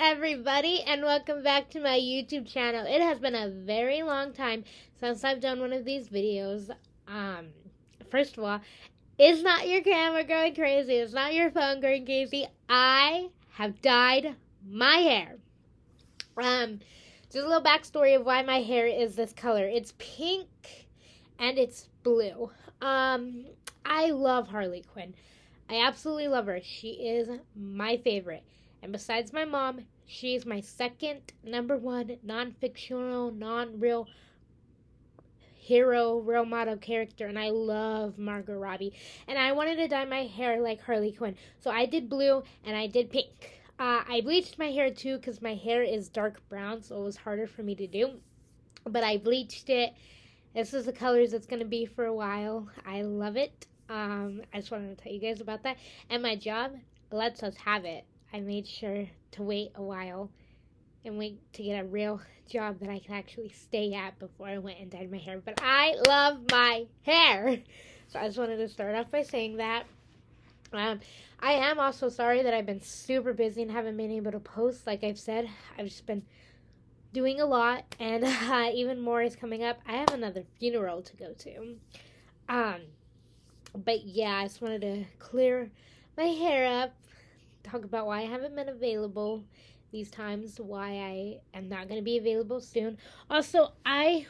everybody, and welcome back to my YouTube channel. It has been a very long time since I've done one of these videos. First of all, it's not your camera going crazy. It's not your phone going crazy. I have dyed my hair. Just a little backstory of why my hair is this color. It's pink and it's blue. I love Harley Quinn. I absolutely love her. She is my favorite. And besides my mom, she is my second number one non-fictional, non-real hero, role model character. And I love Margot Robbie. And I wanted to dye my hair like Harley Quinn. So I did blue and I did pink. I bleached my hair too because my hair is dark brown, so it was harder for me to do. But I bleached it. This is the colors it's going to be for a while. I love it. I just wanted to tell you guys about that. And my job lets us have it. I made sure to wait a while and wait to get a real job that I can actually stay at before I went and dyed my hair. But I love my hair. So I just wanted to start off by saying that. I am also sorry that I've been super busy and haven't been able to post. Like I've said, I've just been doing a lot, and even more is coming up. I have another funeral to go to. But yeah, I just wanted to clear my hair up, talk about why I haven't been available these times, why I am not going to be available soon. Also, I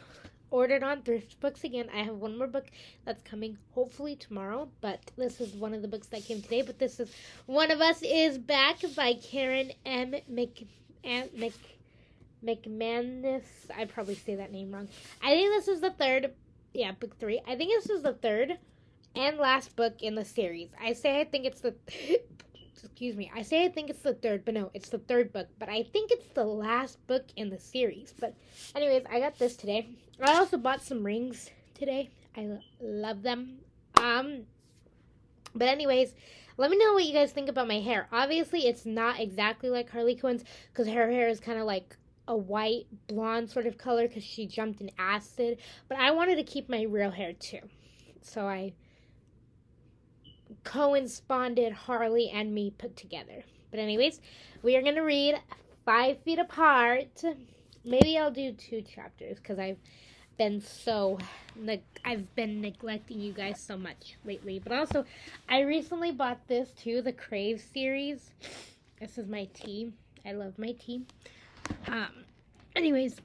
ordered on thrift books again. I have one more book that's coming hopefully tomorrow, but this is one of the books that came today. But this is One of Us is Back by Karen M. McManus. I probably say that name wrong. I think this is the third, book 3. I think this is the third and last book in the series. I say I think it's the third, but no, it's the third book. But I think it's the last book in the series. But anyways, I got this today. I also bought some rings today. I love them. But anyways, let me know what you guys think about my hair. Obviously, it's not exactly like Harley Quinn's because her hair is kind of like a white blonde sort of color because she jumped in acid. But I wanted to keep my real hair too. So I co-insponded Harley and me put together. But anyways, we are going to read 5 Feet Apart. Maybe I'll do 2 chapters because I've been neglecting you guys so much lately. But also, I recently bought this too, the Crave series. This is my tea. I love my tea. Anyways,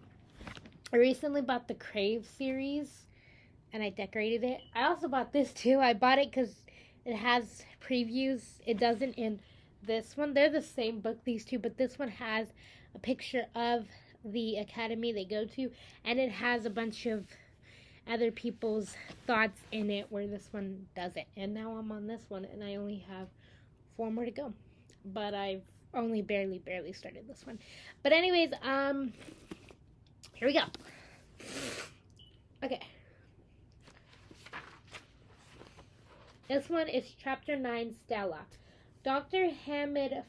I recently bought the Crave series and I decorated it. I also bought this too. I bought it because it has previews. It doesn't in this one. They're the same book, these two, but this one has a picture of the academy they go to, and it has a bunch of other people's thoughts in it where this one doesn't. And now I'm on this one, and I only have 4 more to go. But I've only barely started this one. But anyways, here we go. Okay. This one is Chapter 9, Stella. Dr. Hammond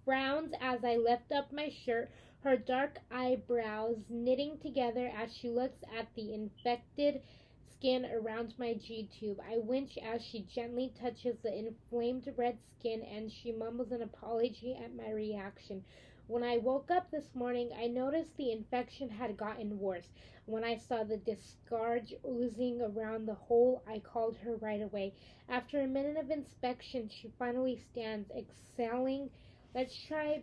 frowns as I lift up my shirt, her dark eyebrows knitting together as she looks at the infected skin around my G-tube. I wince as she gently touches the inflamed red skin, and she mumbles an apology at my reaction. When I woke up this morning, I noticed the infection had gotten worse. When I saw the discharge oozing around the hole, I called her right away. After a minute of inspection, she finally stands, exhaling. Let's try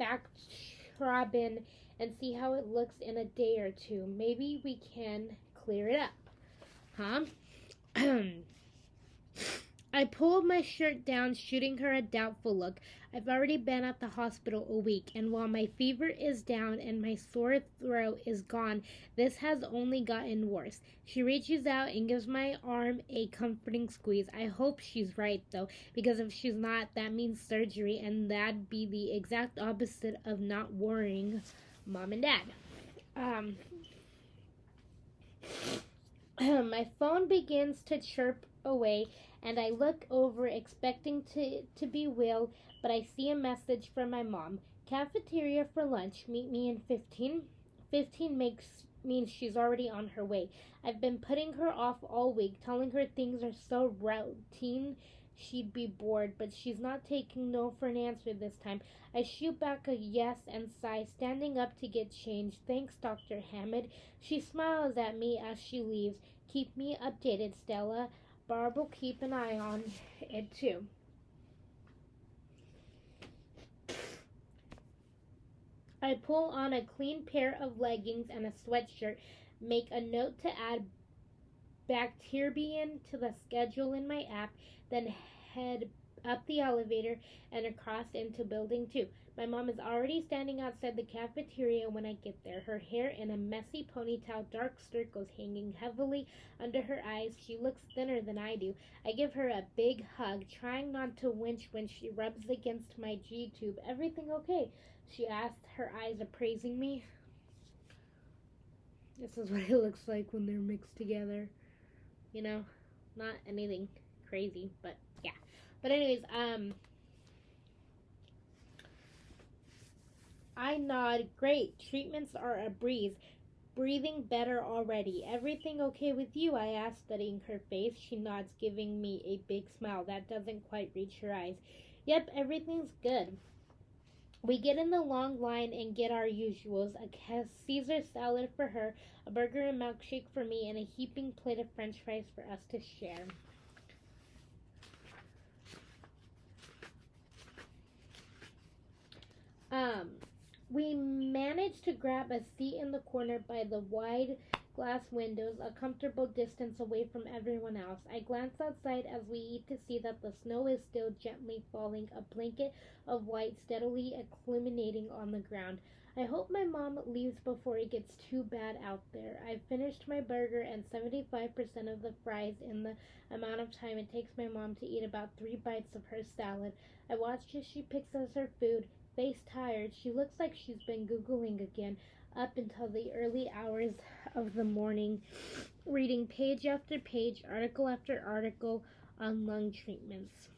backtrabbing and see how it looks in a day or 2. Maybe we can clear it up. Huh? I pulled my shirt down, shooting her a doubtful look. I've already been at the hospital a week, and while my fever is down and my sore throat is gone, this has only gotten worse. She reaches out and gives my arm a comforting squeeze. I hope she's right, though, because if she's not, that means surgery, and that'd be the exact opposite of not worrying Mom and Dad. My phone begins to chirp away, and I look over expecting to be Will, but I see a message from my mom. Cafeteria for lunch. Meet me in 15. 15 means she's already on her way. I've been putting her off all week, telling her things are so routine she'd be bored, but she's not taking no for an answer this time. I shoot back a yes and sigh, standing up to get changed. Thanks, Dr. Hammond. She smiles at me as she leaves. Keep me updated, Stella. Barb will keep an eye on it too. I pull on a clean pair of leggings and a sweatshirt, make a note to add Bacterian to the schedule in my app, then head up the elevator and across into building 2. My mom is already standing outside the cafeteria when I get there, her hair in a messy ponytail, dark circles hanging heavily under her eyes. She looks thinner than I do. I give her a big hug, trying not to wince when she rubs against my G tube. Everything okay? She asks, her eyes appraising me. This is what it looks like when they're mixed together. You know, not anything crazy, but yeah. But anyways, I nod. Great. Treatments are a breeze. Breathing better already. Everything okay with you? I ask, studying her face. She nods, giving me a big smile that doesn't quite reach her eyes. Yep, everything's good. We get in the long line and get our usuals, a Caesar salad for her, a burger and milkshake for me, and a heaping plate of french fries for us to share. We managed to grab a seat in the corner by the wide glass windows, a comfortable distance away from everyone else. I glance outside as we eat to see that the snow is still gently falling, a blanket of white steadily accumulating on the ground. I hope my mom leaves before it gets too bad out there. I've finished my burger and 75% of the fries in the amount of time it takes my mom to eat about 3 bites of her salad. I watch as she picks up her food, face tired. She looks like she's been Googling again up until the early hours of the morning, reading page after page, article after article on lung treatments.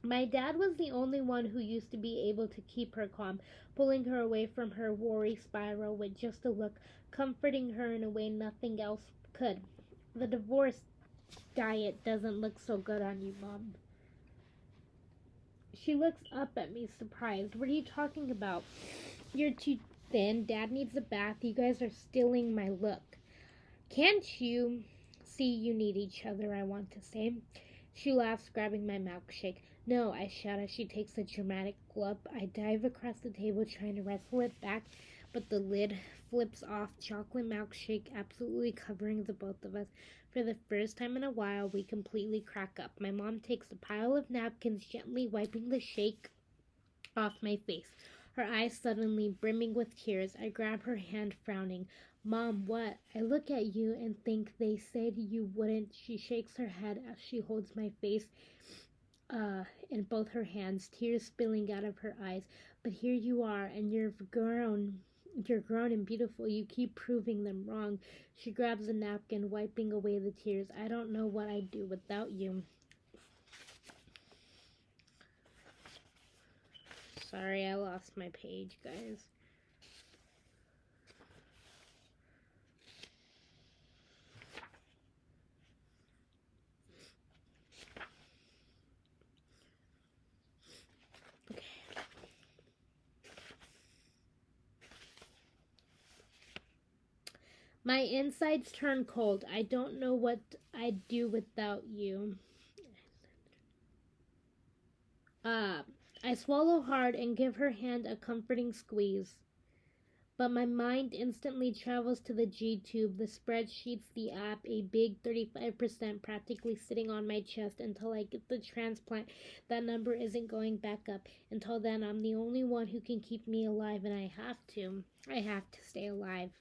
My dad was the only one who used to be able to keep her calm, pulling her away from her worry spiral with just a look, comforting her in a way nothing else could. The divorce diet doesn't look so good on you, Mom. She looks up at me, surprised. What are you talking about? You're too thin. Dad needs a bath. You guys are stealing my look. Can't you see you need each other, I want to say. She laughs, grabbing my milkshake. No, I shout as she takes a dramatic gulp. I dive across the table, trying to wrestle it back, but the lid flips off, chocolate milkshake absolutely covering the both of us. For the first time in a while, we completely crack up. My mom takes a pile of napkins, gently wiping the shake off my face, her eyes suddenly brimming with tears. I grab her hand, frowning. Mom, what? I look at you and think they said you wouldn't. She shakes her head as she holds my face in both her hands, tears spilling out of her eyes. But here you are, and you're grown. You're grown and beautiful. You keep proving them wrong. She grabs a napkin, wiping away the tears. I don't know what I'd do without you. Sorry, I lost my page, guys. Okay. My insides turn cold. I don't know what I'd do without you. I swallow hard and give her hand a comforting squeeze. But my mind instantly travels to the G tube, the spreadsheets, the app, a big 35% practically sitting on my chest until I get the transplant. That number isn't going back up. Until then, I'm the only one who can keep me alive, and I have to. I have to stay alive.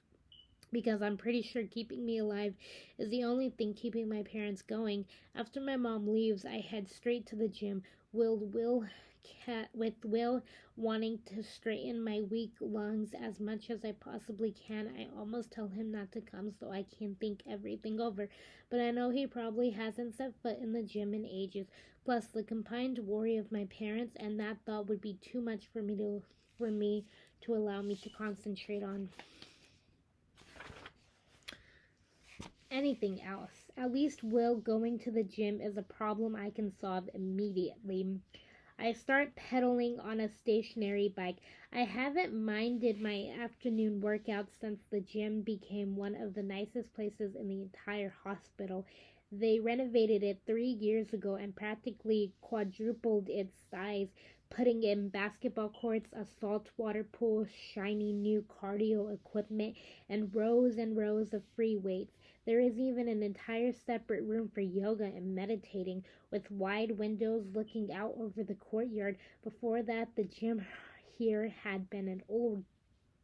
Because I'm pretty sure keeping me alive is the only thing keeping my parents going. After my mom leaves, I head straight to the gym. With Will wanting to straighten my weak lungs as much as I possibly can. I almost tell him not to come so I can think everything over, but I know he probably hasn't set foot in the gym in ages. Plus, the combined worry of my parents and that thought would be too much for me to allow me to concentrate on anything else. At least Will going to the gym is a problem I can solve immediately. I start pedaling on a stationary bike. I haven't minded my afternoon workouts since the gym became one of the nicest places in the entire hospital. They renovated it 3 years ago and practically quadrupled its size, putting in basketball courts, a saltwater pool, shiny new cardio equipment, and rows of free weights. There is even an entire separate room for yoga and meditating, with wide windows looking out over the courtyard. Before that, the gym here had been an old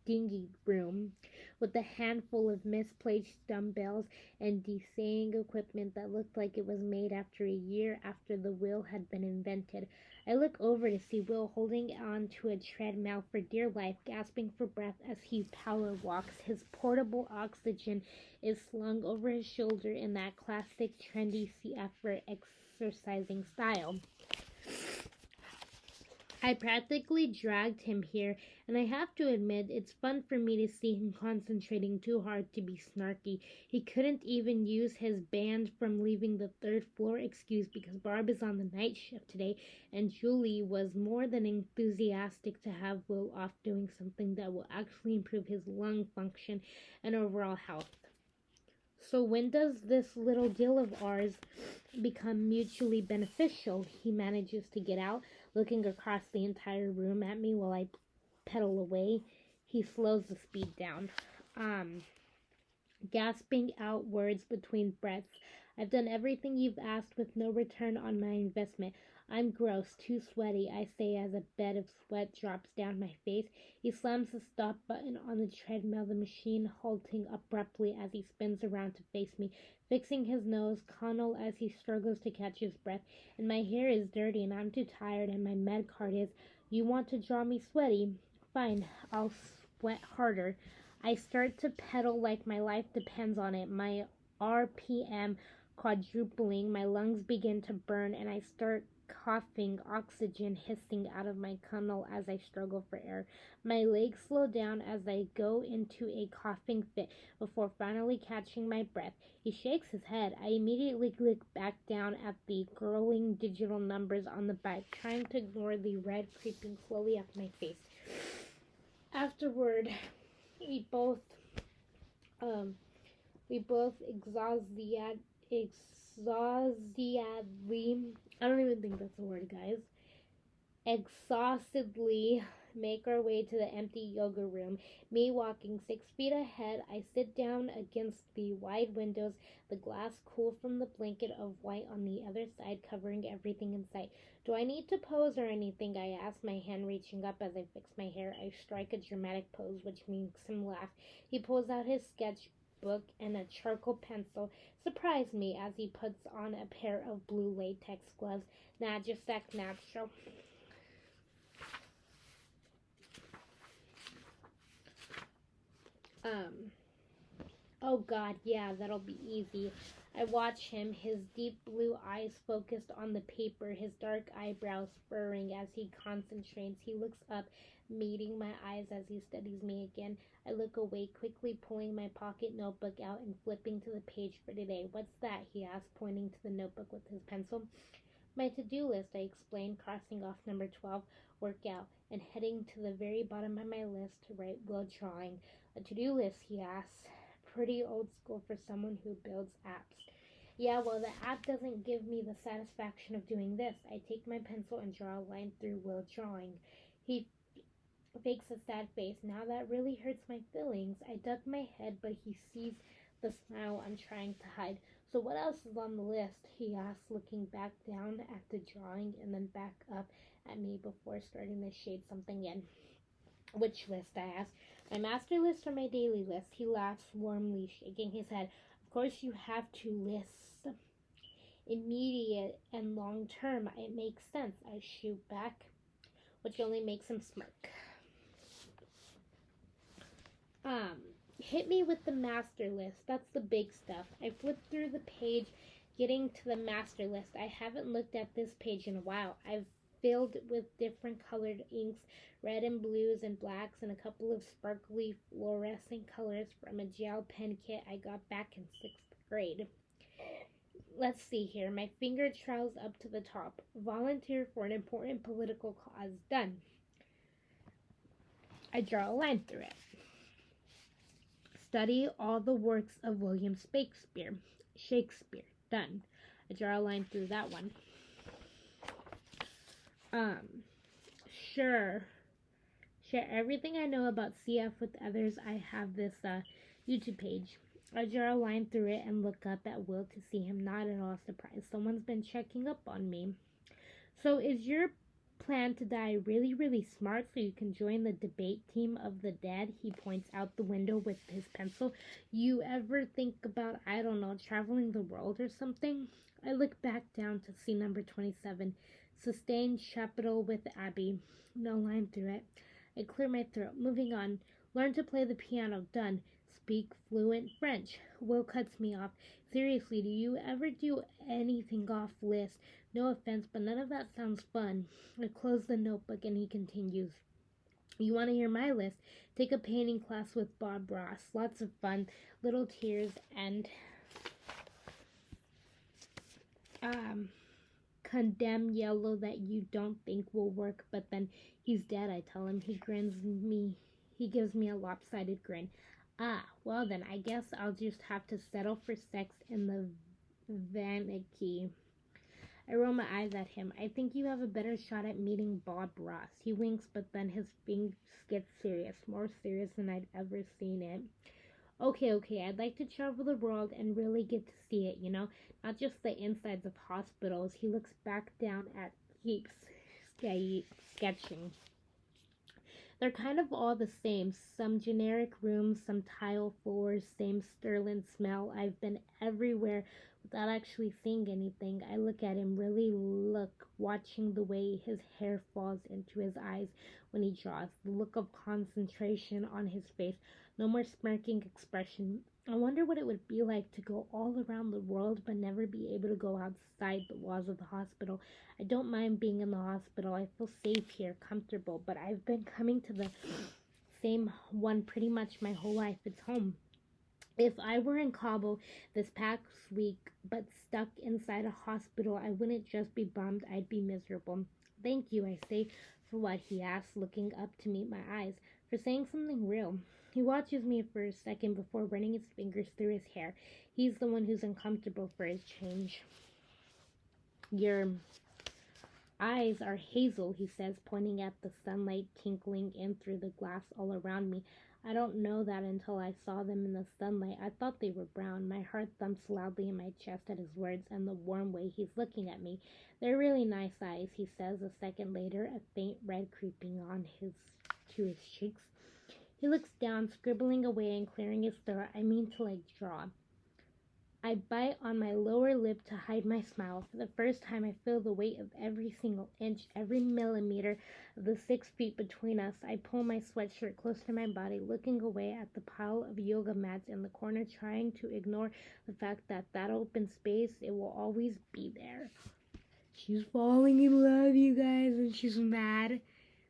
dingy room with a handful of misplaced dumbbells and decaying equipment that looked like it was made after a year after the wheel had been invented. I look over to see Will holding on to a treadmill for dear life, gasping for breath as he power walks. His portable oxygen is slung over his shoulder in that classic trendy effort exercising style. I practically dragged him here, and I have to admit it's fun for me to see him concentrating too hard to be snarky. He couldn't even use his banned from leaving the third floor excuse because Barb is on the night shift today, and Julie was more than enthusiastic to have Will off doing something that will actually improve his lung function and overall health. So when does this little deal of ours become mutually beneficial? He manages to get out, looking across the entire room at me while I pedal away. He slows the speed down, gasping out words between breaths. I've done everything you've asked with no return on my investment. I'm gross, too sweaty, I say as a bed of sweat drops down my face. He slams the stop button on the treadmill, the machine halting abruptly as he spins around to face me, fixing his nose, Connell as he struggles to catch his breath. And my hair is dirty and I'm too tired, and my med card is, you want to draw me sweaty? Fine, I'll sweat harder. I start to pedal like my life depends on it. My RPM quadrupling, my lungs begin to burn, and I start coughing, oxygen hissing out of my funnel as I struggle for air. My legs slow down as I go into a coughing fit before finally catching my breath. He shakes his head. I immediately look back down at the growing digital numbers on the bike, trying to ignore the red creeping slowly up my face. Afterward, we both exhaustedly, I don't even think that's a word, guys, exhaustedly make our way to the empty yoga room. Me walking 6 feet ahead, I sit down against the wide windows, the glass cool from the blanket of white on the other side covering everything in sight. Do I need to pose or anything? I ask, my hand reaching up as I fix my hair. I strike a dramatic pose, which makes him laugh. He pulls out his sketchbook and a charcoal pencil. Surprise me as he puts on a pair of blue latex gloves. Nah, just act natural. Oh god, yeah, that'll be easy. I watch him, his deep blue eyes focused on the paper, his dark eyebrows furrowing as he concentrates. He looks up, meeting my eyes as he studies me again. I look away, quickly pulling my pocket notebook out and flipping to the page for today. What's that? He asked, pointing to the notebook with his pencil. My to-do list, I explained, crossing off number 12, workout, and heading to the very bottom of my list to write Will drawing. A to-do list, he asks. Pretty old school for someone who builds apps. Yeah, well, the app doesn't give me the satisfaction of doing this. I take my pencil and draw a line through Will drawing. He fakes a sad face. Now that really hurts my feelings. I duck my head, but he sees the smile I'm trying to hide. So what else is on the list? He asks, looking back down at the drawing and then back up at me before starting to shade something in. Which list? I asked. My master list or my daily list? He laughs warmly, shaking his head. Of course you have to list. Immediate and long term. It makes sense. I shoot back, which only makes him smirk. Hit me with the master list. That's the big stuff. I flipped through the page, getting to the master list. I haven't looked at this page in a while. I've filled with different colored inks, red and blues and blacks, and a couple of sparkly fluorescent colors from a gel pen kit I got back in 6th grade. Let's see here. My finger trails up to the top. Volunteer for an important political cause. Done. I draw a line through it. Study all the works of William Shakespeare. Shakespeare. Done. I draw a line through that one. Sure. Share everything I know about CF with others. I have this YouTube page. I draw a line through it and look up at Will to see him. Not at all surprised. Someone's been checking up on me. So is your plan to die really, really smart so you can join the debate team of the dead? He points out the window with his pencil. You ever think about, I don't know, traveling the world or something? I look back down to see number 27. Sustained capital with Abby. No line through it. I clear my throat. Moving on. Learn to play the piano. Done. Speak fluent French. Will cuts me off. Seriously, do you ever do anything off list? No offense, but none of that sounds fun. I close the notebook and he continues. You want to hear my list? Take a painting class with Bob Ross. Lots of fun. Little tears and condemn yellow that you don't think will work, but then he's dead, I tell him. He grins me. He gives me a lopsided grin. Ah, well then, I guess I'll just have to settle for sex in the vanity. I roll my eyes at him. I think you have a better shot at meeting Bob Ross. He winks, but then his face gets serious. More serious than I'd ever seen it. Okay, I'd like to travel the world and really get to see it, you know? Not just the insides of hospitals. He looks back down at heaps sketching. They're kind of all the same. Some generic rooms, some tile floors, same sterling smell. I've been everywhere without actually seeing anything. I look at him, really look, watching the way his hair falls into his eyes when he draws, the look of concentration on his face. No more smirking expression. I wonder what it would be like to go all around the world but never be able to go outside the walls of the hospital. I don't mind being in the hospital. I feel safe here, comfortable, but I've been coming to the same one pretty much my whole life. It's home. If I were in Kabul this past week but stuck inside a hospital, I wouldn't just be bummed, I'd be miserable. Thank you, I say. For what? He asks, looking up to meet my eyes. For saying something real. He watches me for a second before running his fingers through his hair. He's the one who's uncomfortable for his change. Your eyes are hazel, he says, pointing at the sunlight tinkling in through the glass all around me. I don't know that until I saw them in the sunlight. I thought they were brown. My heart thumps loudly in my chest at his words and the warm way he's looking at me. They're really nice eyes, he says a second later, a faint red creeping on to his cheeks. He looks down, scribbling away and clearing his throat. I mean to draw. I bite on my lower lip to hide my smile. For the first time, I feel the weight of every single inch, every millimeter of the 6 feet between us. I pull my sweatshirt close to my body, looking away at the pile of yoga mats in the corner, trying to ignore the fact that open space, it will always be there. She's falling in love, you guys, and she's mad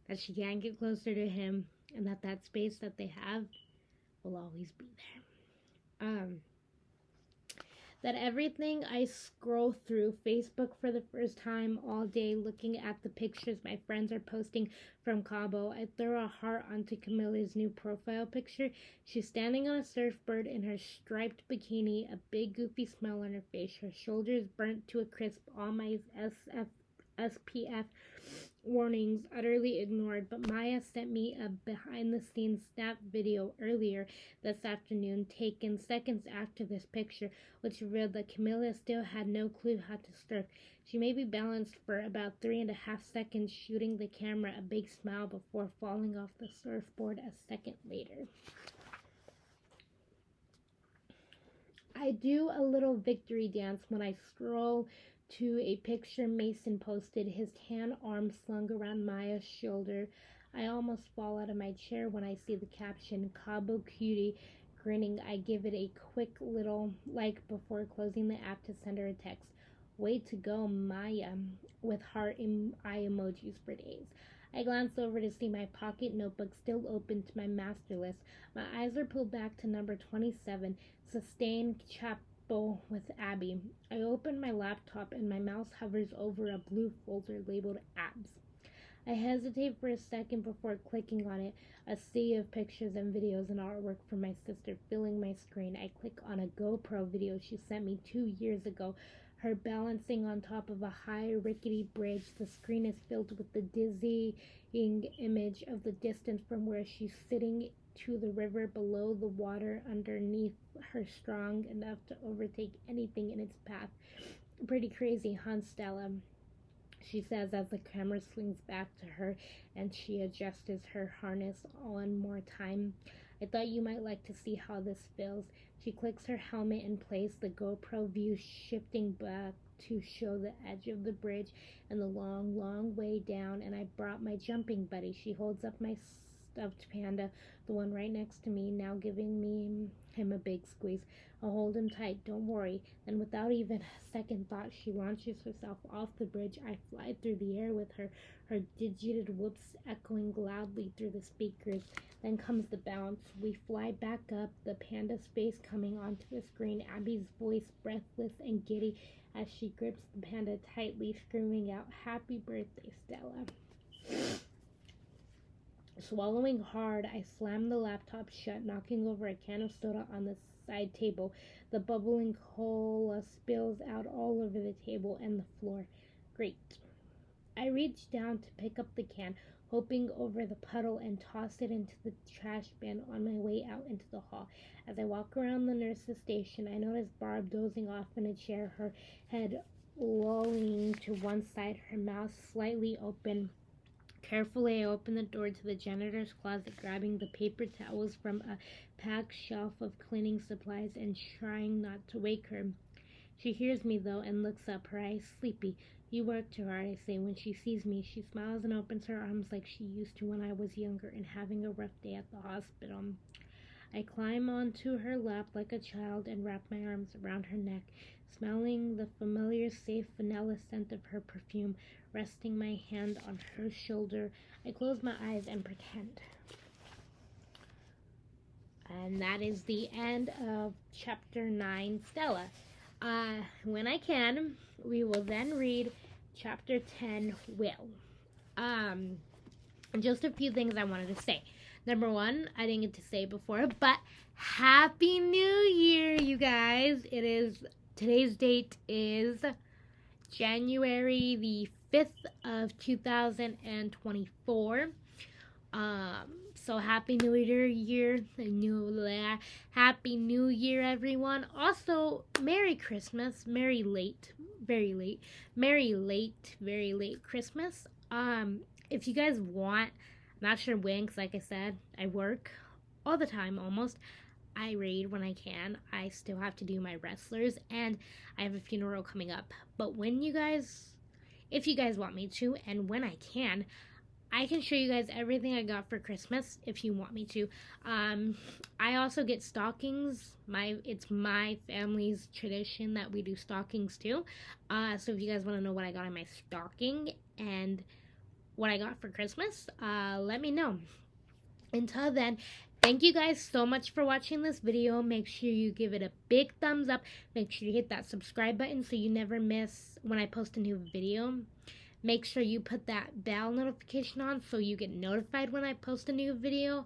that she can't get closer to him, and that space that they have will always be there. That everything I scroll through Facebook for the first time all day, looking at the pictures my friends are posting from Cabo. I throw a heart onto Camilla's new profile picture. She's standing on a surfboard in her striped bikini, a big goofy smile on her face, her shoulders burnt to a crisp, all my SPF warnings utterly ignored. But Maya sent me a behind-the-scenes snap video earlier this afternoon, taken seconds after this picture, which revealed that Camilla still had no clue how to surf. She maybe balanced for about 3.5 seconds, shooting the camera a big smile before falling off the surfboard a second later. I do a little victory dance when I stroll to a picture Mason posted, his tan arm slung around Maya's shoulder. I almost fall out of my chair when I see the caption, Cabo Cutie. Grinning, I give it a quick little like before closing the app to send her a text. Way to go, Maya, with heart eye emojis for days. I glance over to see my pocket notebook still open to my master list. My eyes are pulled back to number 27, sustained bowl with Abby. I open my laptop and my mouse hovers over a blue folder labeled Abs. I hesitate for a second before clicking on it. A sea of pictures and videos and artwork from my sister filling my screen. I click on a GoPro video she sent me 2 years ago. Her balancing on top of a high, rickety bridge. The screen is filled with the dizzying image of the distance from where she's sitting to the river below, the water underneath her strong enough to overtake anything in its path. Pretty crazy, huh, Stella? She says as the camera swings back to her and she adjusts her harness one more time. I thought you might like to see how this feels. She clicks her helmet in place, the GoPro view shifting back to show the edge of the bridge and the long, long way down, and I brought my jumping buddy. She holds up my stuffed panda, the one right next to me, now giving him a big squeeze. I'll hold him tight, don't worry. Then without even a second thought, she launches herself off the bridge. I fly through the air with her, her digited whoops echoing loudly through the speakers. Then comes the bounce. We fly back up, the panda's face coming onto the screen, Abby's voice breathless and giddy as she grips the panda tightly, screaming out, "Happy birthday, Stella." Swallowing hard, I slammed the laptop shut, knocking over a can of soda on the side table. The bubbling cola spills out all over the table and the floor. Great. I reached down to pick up the can, hoping over the puddle, and toss it into the trash bin on my way out into the hall. As I walk around the nurse's station, I notice Barb dozing off in a chair, her head lolling to one side, her mouth slightly open. Carefully, I open the door to the janitor's closet, grabbing the paper towels from a packed shelf of cleaning supplies and trying not to wake her. She hears me, though, and looks up, her eyes sleepy. "You work too hard," I say. When she sees me, she smiles and opens her arms like she used to when I was younger and having a rough day at the hospital. I climb onto her lap like a child and wrap my arms around her neck, smelling the familiar, safe vanilla scent of her perfume, resting my hand on her shoulder. I close my eyes and pretend. And that is the end of Chapter 9, Stella. When I can, we will then read Chapter 10, Will. Just a few things I wanted to say. Number one, I didn't get to say before, but Happy New Year, you guys. Today's date is January the 5th of 2024. So Happy New Year, Happy New Year, everyone. Also, Merry Christmas, very late Christmas. If you guys want, I'm not sure when, because like I said, I work all the time almost. I read when I can. I still have to do my wrestlers, and I have a funeral coming up. But if you guys want me to, and when I can show you guys everything I got for Christmas if you want me to. I also get stockings. It's my family's tradition that we do stockings too. So if you guys want to know what I got in my stocking and what I got for Christmas, let me know. Until then, thank you guys so much for watching this video. Make sure you give it a big thumbs up. Make sure you hit that subscribe button so you never miss when I post a new video. Make sure you put that bell notification on so you get notified when I post a new video.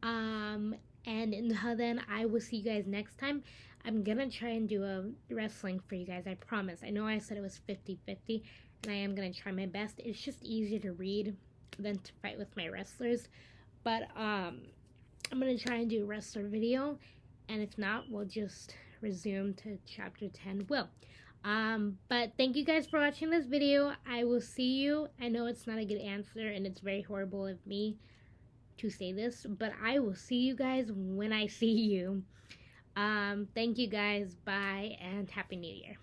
And until then, I will see you guys next time. I'm gonna try and do a wrestling for you guys, I promise. I know I said it was 50-50, and I am gonna try my best. It's just easier to read than to fight with my wrestlers. But I'm gonna try and do a wrestler video, and if not, we'll just resume to Chapter 10, Will. But thank you guys for watching this video. I will see you. I know it's not a good answer, and it's very horrible of me to say this, but I will see you guys when I see you. Thank you guys. Bye, and Happy New Year.